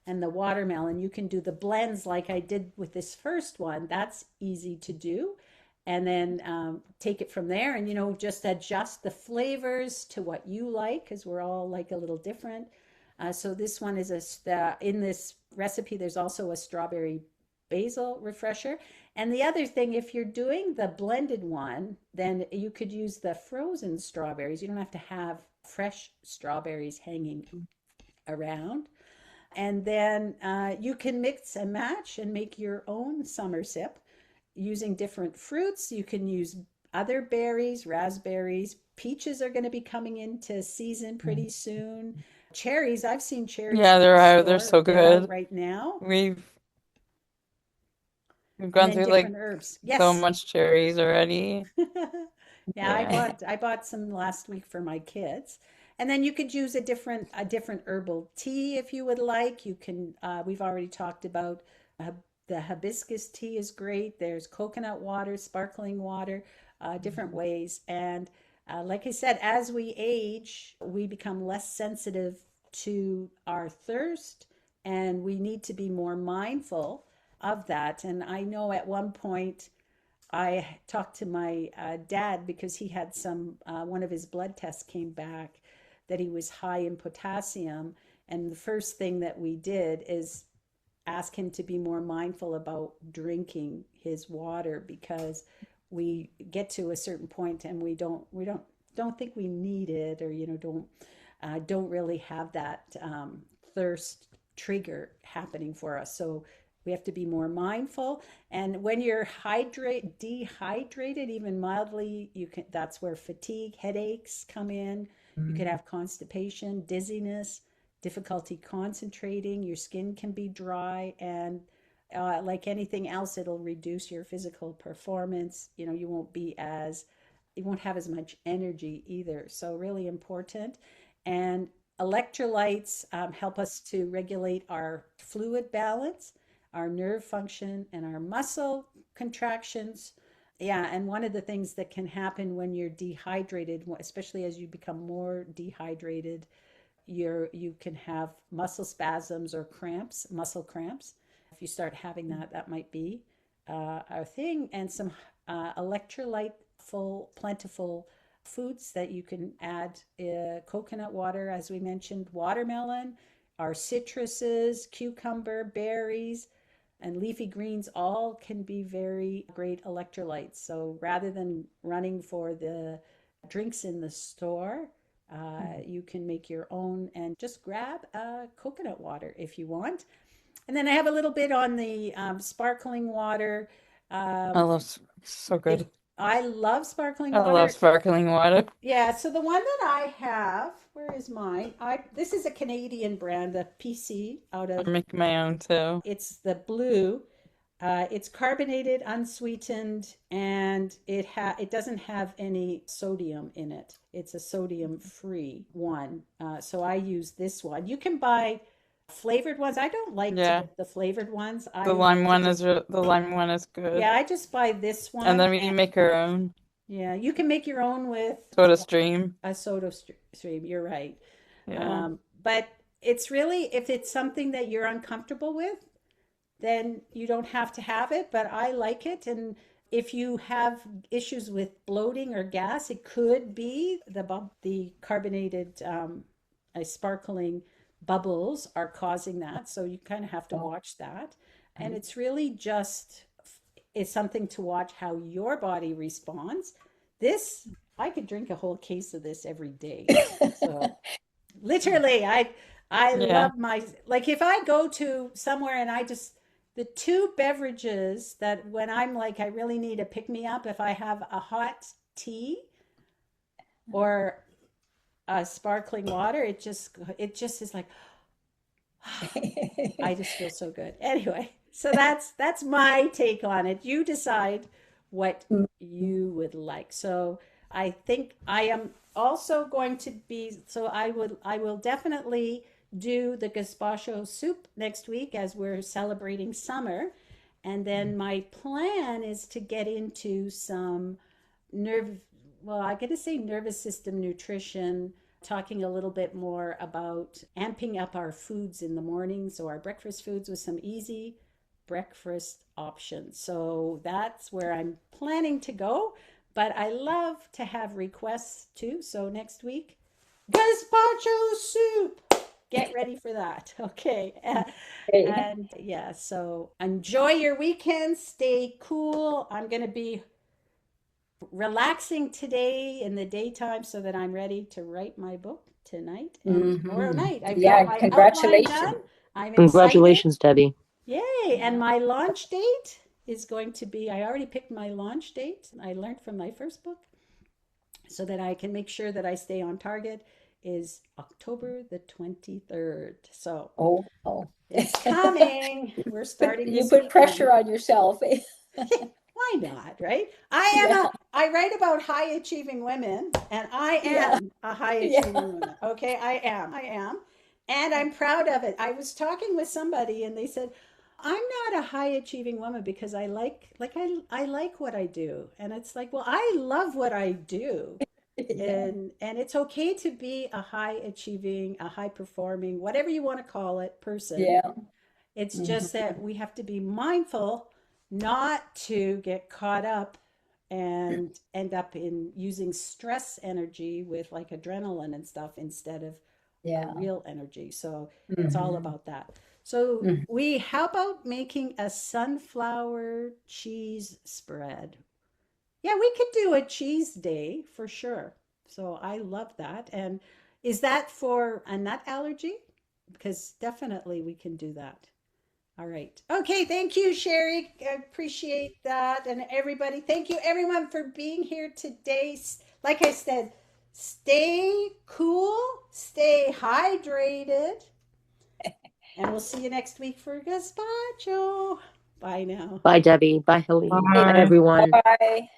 and the watermelon. You can do the blends like I did with this first one. That's easy to do. And then take it from there and, just adjust the flavors to what you like because we're all like a little different. So this one is in this recipe, there's also a strawberry basil refresher. And the other thing, if you're doing the blended one, then you could use the frozen strawberries. You don't have to have fresh strawberries hanging around. And then you can mix and match and make your own summer sip using different fruits. You can use other berries, raspberries. Peaches are going to be coming into season pretty soon. Cherries, I've seen cherries Yeah, in the they're store. so They're out good. right now. We've we've And gone then through like different herbs. so Yes. much cherries already. Yeah, I Yeah. bought I bought some last week for my kids. And then you could use a different herbal tea if you would like. You can we've already talked about uh, the hibiscus tea is great. There's coconut water, sparkling water, different ways. And like I said, as we age, we become less sensitive to our thirst, and we need to be more mindful of that. And I know at one point I talked to my dad because he had one of his blood tests came back that he was high in potassium. And the first thing that we did is ask him to be more mindful about drinking his water because we get to a certain point and we don't think we need it, or don't really have that thirst trigger happening for us. So we have to be more mindful. And when you're dehydrated, even mildly, that's where fatigue, headaches come in. You could have constipation, dizziness, difficulty concentrating. Your skin can be dry, and like anything else, it'll reduce your physical performance. You won't have as much energy either. So really important. And electrolytes help us to regulate our fluid balance, our nerve function, and our muscle contractions. Yeah, and one of the things that can happen when you're dehydrated, especially as you become more dehydrated, you can have muscle spasms or cramps, muscle cramps. If you start having that, that might be a thing. And some electrolyte full, plentiful foods that you can add: coconut water, as we mentioned, watermelon, our citruses, cucumber, berries, and leafy greens all can be very great electrolytes. So rather than running for the drinks in the store, you can make your own and just grab coconut water if you want. And then I have a little bit on the sparkling water. I Um, love so if good. I love sparkling I love water. sparkling water. Yeah, so the one that I have, where is mine? I This is a Canadian brand, a PC out I of, make my own too. it's the blue. It's carbonated, unsweetened, and it doesn't have any sodium in it. It's a sodium-free one. So I use this one. You can buy flavored ones. I don't like to Yeah. get the flavored ones. I The like lime to one just, the lime one is yeah, good. I just buy this And one. then we make our own Yeah, you can make your own with soda stream. a stream. You're right. Yeah. But it's really, if it's something that you're uncomfortable with, then you don't have to have it, but I like it. And if you have issues with bloating or gas, it could be the carbonated, sparkling bubbles are causing that. So you kind of have to watch that. And it's really just is something to watch how your body responds. This, I could drink a whole case of this every day. So literally, I Yeah. love my, like, if I go to somewhere and the two beverages that when I'm like I really need a pick me up, if I have a hot tea or a sparkling water, it just is like I just feel so good. Anyway, so that's my take on it. You decide what you would like. So I think I am also going to be, so I will definitely do the gazpacho soup next week as we're celebrating summer. And then my plan is to get into some nerve, well, I got to say nervous system nutrition, talking a little bit more about amping up our foods in the morning. So, our breakfast foods with some easy breakfast options. So, that's where I'm planning to go. But I love to have requests too. So, next week, gazpacho soup. Get ready for that. Okay. Hey. And yeah, so enjoy your weekend. Stay cool. I'm going to be relaxing today in the daytime so that I'm ready to write my book tonight and tomorrow night. I've got Yeah, my outline done. congratulations. I'm excited. Congratulations, Debbie. Yay. Yeah. And my launch date is going to be, I already picked my launch date. I learned from my first book so that I can make sure that I stay on target is October the 23rd. So Oh. it's coming. We're starting You this put weekend. pressure on yourself. Why not, right? Yeah. I write about high achieving women, and I Yeah. am a high Yeah. achieving woman. Okay, I am. And I'm proud of it. I was talking with somebody and they said, I'm not a high achieving woman because I like what I do. And it's like, well, I love what I do. Yeah. And it's okay to be a high achieving, a high performing, whatever you want to call it, person. Yeah. It's just Mhm. that we have to be mindful not to get caught up and end up in using stress energy with like adrenaline and stuff instead of a Yeah. real energy. So it's all Mhm. about that. So Mhm. how about making a sunflower cheese spread? Yeah, we could do a cheese day for sure. So I love that. And is that for a nut allergy? Because definitely we can do that. All right. Okay. Thank you, Sherry. I appreciate that. And everybody, thank you everyone for being here today. Like I said, stay cool, stay hydrated, and we'll see you next week for gazpacho. Bye now. Bye, Debbie. Bye, Helene. Bye, Bye. everyone. Bye.